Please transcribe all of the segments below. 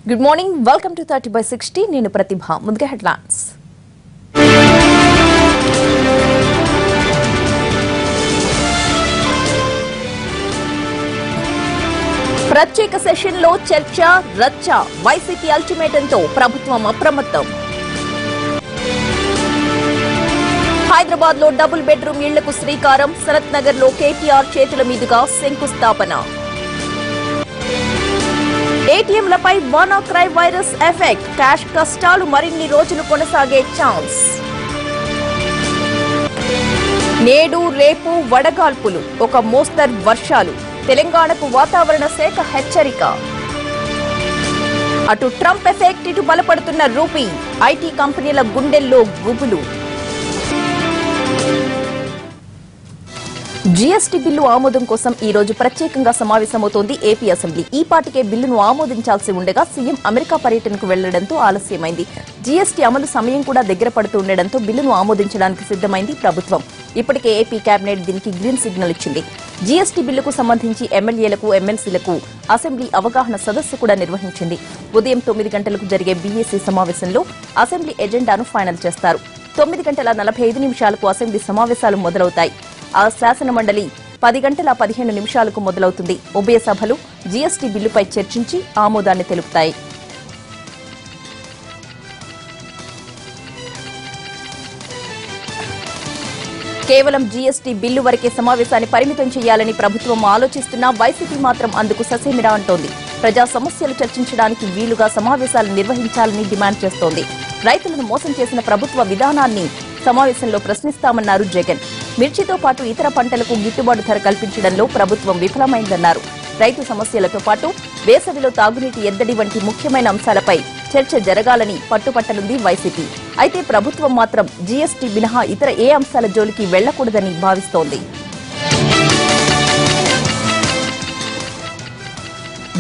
Good morning. Welcome to 30/60. నేను ప్రతిభ. ముందుగా headlines. ప్రత్యేక సెషన్లో చర్చ రచ్చ. వైసీపీ అల్టిమేటంతో ప్రభుత్వం అప్రమత్తం. హైదరాబాద్ లో డబుల్ బెడ్రూమ్ ఇళ్లకు శ్రీకారం. సనత్ నగర్ లో కేటీఆర్ చేతుల మీదుగా శంకుస్థాపన. ఏటీఎంలపై వానాక్రై వైరస్ ఎఫెక్ట్. క్యాష్ కష్టాలు మరిన్ని రోజులు కొనసాగే ఛాన్స్. నేడు రేపు వడగాల్పులు, ఒక మోస్తరు వర్షాలు. తెలంగాణకు వాతావరణ శాఖ హెచ్చరిక. అటు ట్రంప్ ఎఫెక్ట్, ఇటు బలపడుతున్న రూపీ. ఐటీ కంపెనీల గుండెల్లో గుబులు. జీఎస్టీ బిల్లు ఆమోదం కోసం ఈ రోజు ప్రత్యేకంగా సమావేశమవుతోంది ఏపీ అసెంబ్లీ. ఈ పాటికే బిల్లును ఆమోదించాల్సి ఉండగా సీఎం అమెరికా పర్యటనకు వెళ్లడంతో ఆలస్యమైంది. జీఎస్టీ అమలు సమయం కూడా దగ్గర పడుతూ ఉండడంతో బిల్లును ఆమోదించడానికి సిద్దమైంది ప్రభుత్వం. ఇప్పటికే ఏపీ కేబినెట్ దీనికి గ్రీన్ సిగ్నల్ ఇచ్చింది. జీఎస్టీ బిల్లుకు సంబంధించి ఎమ్మెల్యేలకు, ఎమ్మెల్సీలకు అసెంబ్లీ అవగాహన సదస్సు కూడా నిర్వహించింది. ఉదయం 9 గంటలకు జరిగే బీఏసీ సమావేశంలో అసెంబ్లీ ఎజెండాను ఫైనల్ చేస్తారు. 9:45 అసెంబ్లీ సమావేశాలు మొదలవుతాయి. ఆ శాసనమండలి 10:15 మొదలవుతుంది. ఉభయ సభలు జీఎస్టీ బిల్లుపై చర్చించి ఆమోదాన్ని తెలుపుతాయి. కేవలం జీఎస్టీ బిల్లు వరకే సమావేశాన్ని పరిమితం చేయాలని ప్రభుత్వం ఆలోచిస్తున్నా వైసీపీ మాత్రం అందుకు ససేమిరా అంటోంది. ప్రజా సమస్యలు చర్చించడానికి వీలుగా సమావేశాలు నిర్వహించాలని డిమాండ్ చేస్తోంది. రైతులను మోసం చేసిన ప్రభుత్వ విధానాన్ని సమావేశంలో ప్రశ్నిస్తామన్నారు జగన్. మిర్చితో పాటు ఇతర పంటలకు గిట్టుబాటు ధర కల్పించడంలో ప్రభుత్వం విఫలమైందన్నారు. రైతు సమస్యలతో పాటు వేసవిలో తాగునీటి ఎద్దడి వంటి ముఖ్యమైన అంశాలపై చర్చ జరగాలని పట్టుపట్టనుంది వైసీపీ. అయితే ప్రభుత్వం మాత్రం జీఎస్టీ మినహా ఇతర ఏ అంశాల జోలికి వెళ్లకూడదని భావిస్తోంది.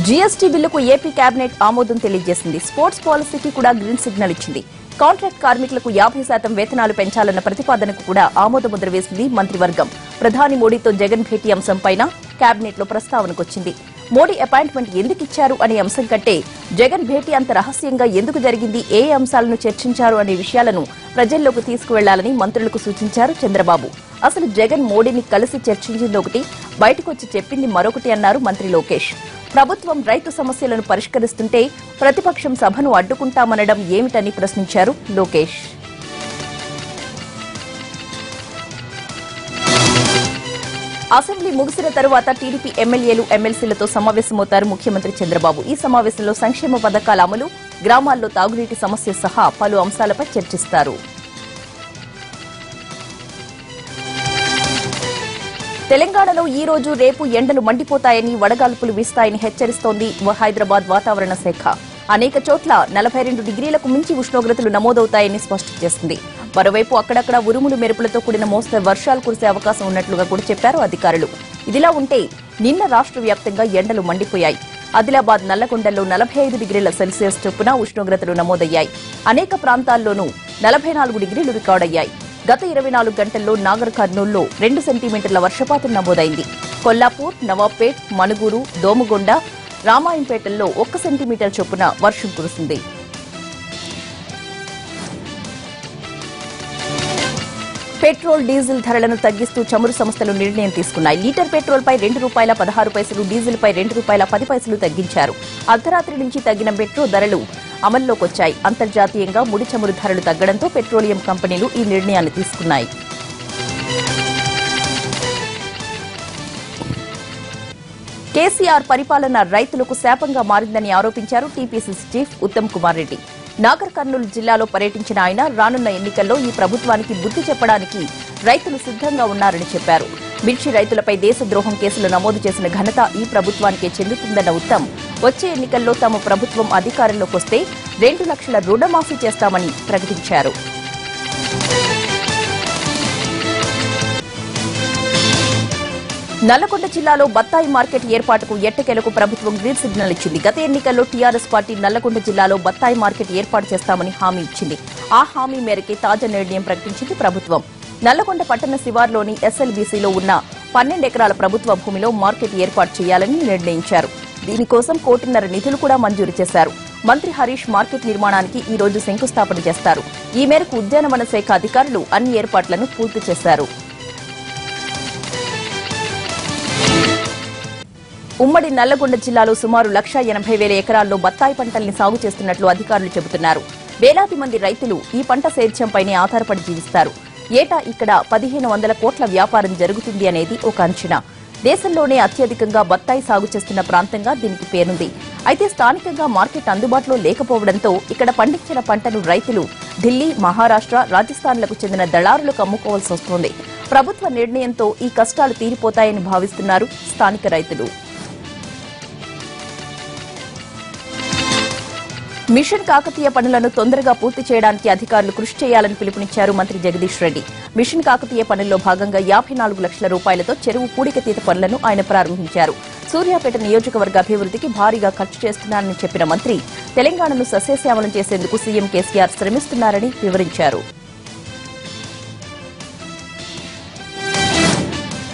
జీఎస్టీ బిల్లుకు ఏపీ కేబినెట్ ఆమోదం తెలియజేసింది. స్పోర్ట్స్ పాలసీకి కూడా గ్రీన్ సిగ్నల్ ఇచ్చింది. కాంట్రాక్ట్ కార్మికులకు 50% వేతనాలు పెంచాలన్న ప్రతిపాదనకు కూడా ఆమోదముద్ర వేసింది మంత్రివర్గం. ప్రధాని మోడీతో జగన్ భేటీ అంశంపైన కేబినెట్ లో ప్రస్తావనకొచ్చింది. మోడీ అపాయింట్మెంట్ ఎందుకు ఇచ్చారు అనే అంశం కంటే జగన్ భేటీ అంత రహస్యంగా ఎందుకు జరిగింది, ఏ అంశాలను చర్చించారు అనే విషయాలను ప్రజల్లోకి తీసుకువెళ్లాలని మంత్రులకు సూచించారు చంద్రబాబు. అసలు జగన్ మోడీని కలిసి చర్చించింది ఒకటి, బయటకొచ్చి చెప్పింది మరొకటి అన్నారు మంత్రి లోకేష్. ప్రభుత్వం రైతు సమస్యలను పరిష్కరిస్తుంటే ప్రతిపక్షం సభను అడ్డుకుంటామనడం ఏమిటని ప్రశ్నించారు లోకేష్. అసెంబ్లీ ముగిసిన తరువాత టీడీపీ ఎమ్మెల్యేలు, ఎమ్మెల్సీలతో సమావేశమవుతారు ముఖ్యమంత్రి చంద్రబాబు. ఈ సమావేశంలో సంక్షేమ పథకాల అమలు, గ్రామాల్లో తాగునీటి సమస్య సహా పలు అంశాలపై చర్చిస్తారు. తెలంగాణలో ఈ రోజు రేపు ఎండలు మండిపోతాయని, వడగాల్పులు వీస్తాయని హెచ్చరిస్తోంది హైదరాబాద్ వాతావరణ శాఖ. అనేక చోట్ల 42 డిగ్రీలకు మించి ఉష్ణోగ్రతలు నమోదవుతాయని స్పష్టం చేసింది. మరోవైపు అక్కడక్కడ ఉరుములు మెరుపులతో కూడిన మోస్తరు వర్షాలు కురిసే అవకాశం ఉన్నట్లుగా కూడా చెప్పారు అధికారులు. ఇదిలా ఉంటే నిన్న రాష్ట్ర వ్యాప్తంగా ఎండలు మండిపోయాయి. ఆదిలాబాద్, నల్లగొండలో 45 డిగ్రీల సెల్సియస్ చొప్పున ఉష్ణోగ్రతలు నమోదయ్యాయి. అనేక ప్రాంతాల్లోనూ 44 డిగ్రీలు రికార్డయ్యాయి. గత 24 గంటల్లో నాగర్ కర్నూల్లో 2 సెంటీమీటర్ల వర్షపాతం నమోదైంది. కొల్లాపూర్, నవాబ్పేట్, మనుగూరు, దోమగొండ, రామాయంపేటల్లో 1 సెంటీమీటర్ చొప్పున వర్షం కురిసింది. పెట్రోల్, డీజిల్ ధరలను తగ్గిస్తూ చమురు సంస్థలు నిర్ణయం తీసుకున్నాయి. లీటర్ పెట్రోల్పై ₹2.16, డీజిల్పై ₹2.10 తగ్గించారు. అర్ధరాత్రి నుంచి తగ్గిన పెట్రోల్ ధరలు అమల్లోకొచ్చాయి. అంతర్జాతీయంగా ముడి చమురు ధరలు తగ్గడంతో పెట్రోలియం కంపెనీలు ఈ నిర్ణయాన్ని తీసుకున్నాయి. కేసీఆర్ పరిపాలన రైతులకు శాపంగా మారిందని ఆరోపించారు టీపీసీసీ చీఫ్ ఉత్తమ్ కుమార్ రెడ్డి. నాగర్ కర్నూలు జిల్లాలో పర్యటించిన ఆయన రానున్న ఎన్నికల్లో ఈ ప్రభుత్వానికి బుద్ధి చెప్పడానికి రైతులు సిద్ధంగా ఉన్నారని చెప్పారు. మిర్చి రైతులపై దేశద్రోహం కేసులు నమోదు చేసిన ఘనత ఈ ప్రభుత్వానికే చెందుతుందన్న ఉత్తమ్ వచ్చే ఎన్నికల్లో తమ ప్రభుత్వం అధికారంలోకి వస్తే 2 లక్షల రుణమాఫీ చేస్తామని ప్రకటించారు. నల్లగొండ జిల్లాలో బత్తాయి మార్కెట్ ఏర్పాటుకు ఎట్టకేలకు ప్రభుత్వం గ్రీన్ సిగ్నల్ ఇచ్చింది. గత ఎన్నికల్లో టీఆర్ఎస్ పార్టీ నల్లగొండ జిల్లాలో బత్తాయి మార్కెట్ ఏర్పాటు చేస్తామని హామీ ఇచ్చింది. ఆ హామీ మేరకే తాజా నిర్ణయం ప్రకటించింది ప్రభుత్వం. నల్లగొండ పట్టణ శివార్లోని ఎస్ఎల్బీసీలో ఉన్న 12 ఎకరాల ప్రభుత్వ భూమిలో మార్కెట్ ఏర్పాటు చేయాలని నిర్ణయించారు. దీనికోసం 1.5 కోటి నిధులు కూడా మంజూరు చేశారు. మంత్రి హరీష్ మార్కెట్ నిర్మాణానికి ఈ రోజు శంకుస్థాపన చేస్తారు. ఈ మేరకు ఉద్యానవన శాఖ అధికారులు అన్ని ఏర్పాట్లను పూర్తి చేశారు. ఉమ్మడి నల్లగొండ జిల్లాలో సుమారు 1,80,000 ఎకరాల్లో బత్తాయి పంటల్ని సాగు చేస్తున్నట్లు అధికారులు చెబుతున్నారు. వేలాది మంది రైతులు ఈ పంట సేద్యంపైనే ఆధారపడి జీవిస్తారు. ఏటా ఇక్కడ 1,500 కోట్ల వ్యాపారం జరుగుతుంది అనేది ఒక అంచనా. దేశంలోనే అత్యధికంగా బత్తాయి సాగు చేస్తున్న ప్రాంతంగా దీనికి పేరుంది. అయితే స్థానికంగా మార్కెట్ అందుబాటులో లేకపోవడంతో ఇక్కడ పండించిన పంటను రైతులు ఢిల్లీ, మహారాష్ట్ర, రాజస్థాన్లకు చెందిన దళారులకు అమ్ముకోవాల్సి వస్తోంది. ప్రభుత్వ నిర్ణయంతో ఈ కష్టాలు తీరిపోతాయని భావిస్తున్నారు స్థానిక రైతులు. మిషన్ కాకతీయ పనులను తొందరగా పూర్తి చేయడానికి అధికారులు కృషి చేయాలని పిలుపునిచ్చారు మంత్రి జగదీష్ రెడ్డి. మిషన్ కాకతీయ పనుల్లో భాగంగా 54 లక్షల రూపాయలతో చెరువు పూడికతీత పనులను ఆయన ప్రారంభించారు. సూర్యాపేట నియోజకవర్గ అభివృద్ధికి భారీగా ఖర్చు చేస్తున్నారని చెప్పిన మంత్రి తెలంగాణను సస్యశ్యామలం చేసేందుకు సీఎం కేసీఆర్ శ్రమిస్తున్నారని వివరించారు.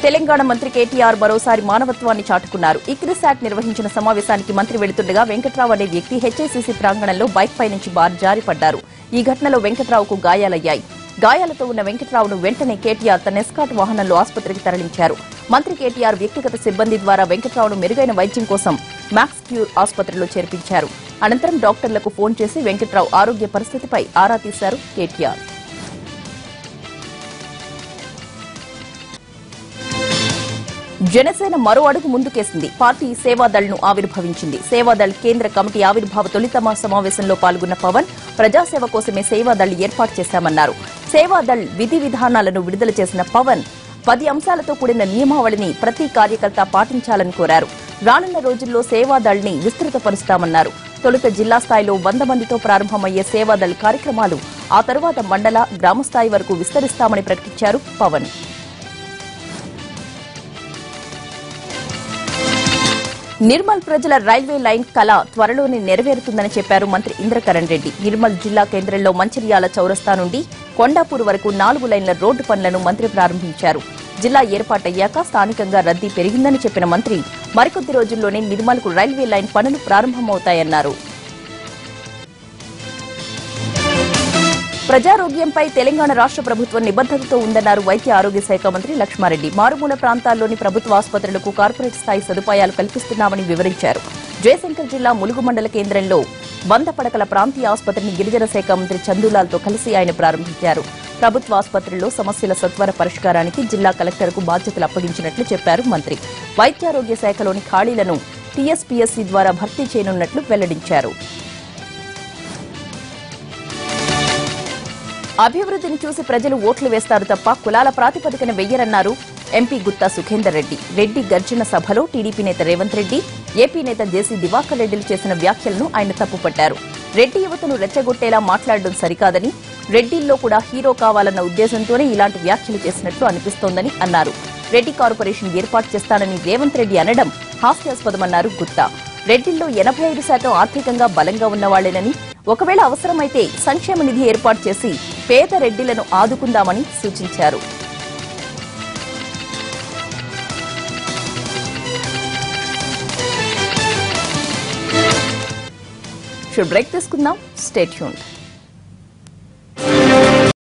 తెలంగాణ మంత్రి కేటీఆర్ మరోసారి మానవత్వాన్ని చాటుకున్నారు. ఇక్రిసాట్ నిర్వహించిన సమావేశానికి మంత్రి వెళుతుండగా వెంకట్రావు అనే వ్యక్తి హెచ్ఐసీసీ ప్రాంగణంలో బైక్ పై నుంచి జారిపడ్డారు. ఈ ఘటనలో వెంకట్రావుకు గాయాలయ్యాయి. గాయాలతో ఉన్న వెంకట్రావును వెంటనే కేటీఆర్ తన ఎస్కాట్ వాహనంలో ఆసుపత్రికి తరలించారు. మంత్రి కేటీఆర్ వ్యక్తిగత సిబ్బంది ద్వారా వెంకట్రావును మెరుగైన వైద్యం కోసం మ్యాక్స్ క్యూర్ ఆసుపత్రిలో చేర్పించారు. అనంతరం డాక్టర్లకు ఫోన్ చేసి వెంకట్రావు ఆరోగ్య పరిస్థితిపై ఆరా తీశారు కేటీఆర్. జనసేన మరో అడుగు ముందుకేసింది. పార్టీ సేవాదళ్ను ఆవిర్భవించింది. సేవాదళ్ కేంద్ర కమిటీ ఆవిర్భావ తొలితమ సమావేశంలో పాల్గొన్న పవన్ ప్రజాసేవ కోసమే సేవాదళ్ ఏర్పాటు చేశామన్నారు. సేవాదళ్ విధి విధానాలను విడుదల చేసిన పవన్ 10 అంశాలతో కూడిన నియమావళిని ప్రతి కార్యకర్త పాటించాలని కోరారు. రానున్న రోజుల్లో సేవాదళ్ని విస్తృతపరుస్తామన్నారు. తొలుత జిల్లా స్థాయిలో 100 మందితో ప్రారంభమయ్యే సేవాదళ్ కార్యక్రమాలు ఆ తరువాత మండల, గ్రామస్థాయి వరకు విస్తరిస్తామని ప్రకటించారు పవన్. నిర్మల్ ప్రజల రైల్వే లైన్ కళ త్వరలోనే నెరవేరుతుందని చెప్పారు మంత్రి ఇంద్రకరణ్ రెడ్డి. నిర్మల్ జిల్లా కేంద్రంలో మంచిర్యాల చౌరస్తా నుండి కొండాపూర్ వరకు 4 లైన్ల రోడ్డు పనులను మంత్రి ప్రారంభించారు. జిల్లా ఏర్పాటయ్యాక స్థానికంగా రద్దీ పెరిగిందని చెప్పిన మంత్రి మరికొద్ది రోజుల్లోనే నిర్మల్కు రైల్వే లైన్ పనులు ప్రారంభమవుతాయన్నారు. ప్రజారోగ్యంపై తెలంగాణ రాష్ట్ర ప్రభుత్వం నిబద్దతతో ఉందన్నారు వైద్య ఆరోగ్య శాఖ మంత్రి లక్ష్మారెడ్డి. మారుమూల ప్రాంతాల్లోని ప్రభుత్వ ఆసుపత్రులకు కార్పొరేట్ స్థాయి సదుపాయాలు కల్పిస్తున్నామని వివరించారు. జయశంకర్ జిల్లా ములుగు మండల కేంద్రంలో 100 పడకల ప్రాంతీయ ఆసుపత్రిని గిరిజన శాఖ మంత్రి చందూలాల్తో కలిసి ఆయన ప్రారంభించారు. ప్రభుత్వ ఆసుపత్రుల్లో సమస్యల సత్వర పరిష్కారానికి జిల్లా కలెక్టర్కు బాధ్యతలు అప్పగించినట్లు చెప్పారు మంత్రి. వైద్యారోగ్య శాఖలోని ఖాళీలను టీఎస్పీఎస్సీ ద్వారా భర్తీ చేయనున్నట్లు వెల్లడించారు. అభివృద్ధిని చూసి ప్రజలు ఓట్లు వేస్తారు తప్ప కులాల ప్రాతిపదికన వెయ్యరన్నారు ఎంపీ గుత్తా సుఖేందర్ రెడ్డి. రెడ్డి గర్జన సభలో టీడీపీ నేత రేవంత్ రెడ్డి, ఏపీ నేత జేసీ దివాకర్ రెడ్డిలు చేసిన వ్యాఖ్యలను ఆయన తప్పుపట్టారు. రెడ్డి యువతను రెచ్చగొట్టేలా మాట్లాడడం సరికాదని, రెడ్డిల్లో కూడా హీరో కావాలన్న ఉద్దేశంతోనే ఇలాంటి వ్యాఖ్యలు చేసినట్లు అనిపిస్తోందని అన్నారు. రెడ్డి కార్పొరేషన్ ఏర్పాటు చేస్తానని రేవంత్ రెడ్డి అనడం హాస్యాస్పదమన్నారు గుత్తా. రెడ్డిల్లో 85% ఆర్థికంగా బలంగా ఉన్నవాళ్లేనని, ఒకవేళ అవసరమైతే సంక్షేమ నిధి ఏర్పాటు చేసి పేద రెడ్డిలను ఆదుకుందామని సూచించారు. బ్రేక్ తీసుకుందాం. Stay tuned.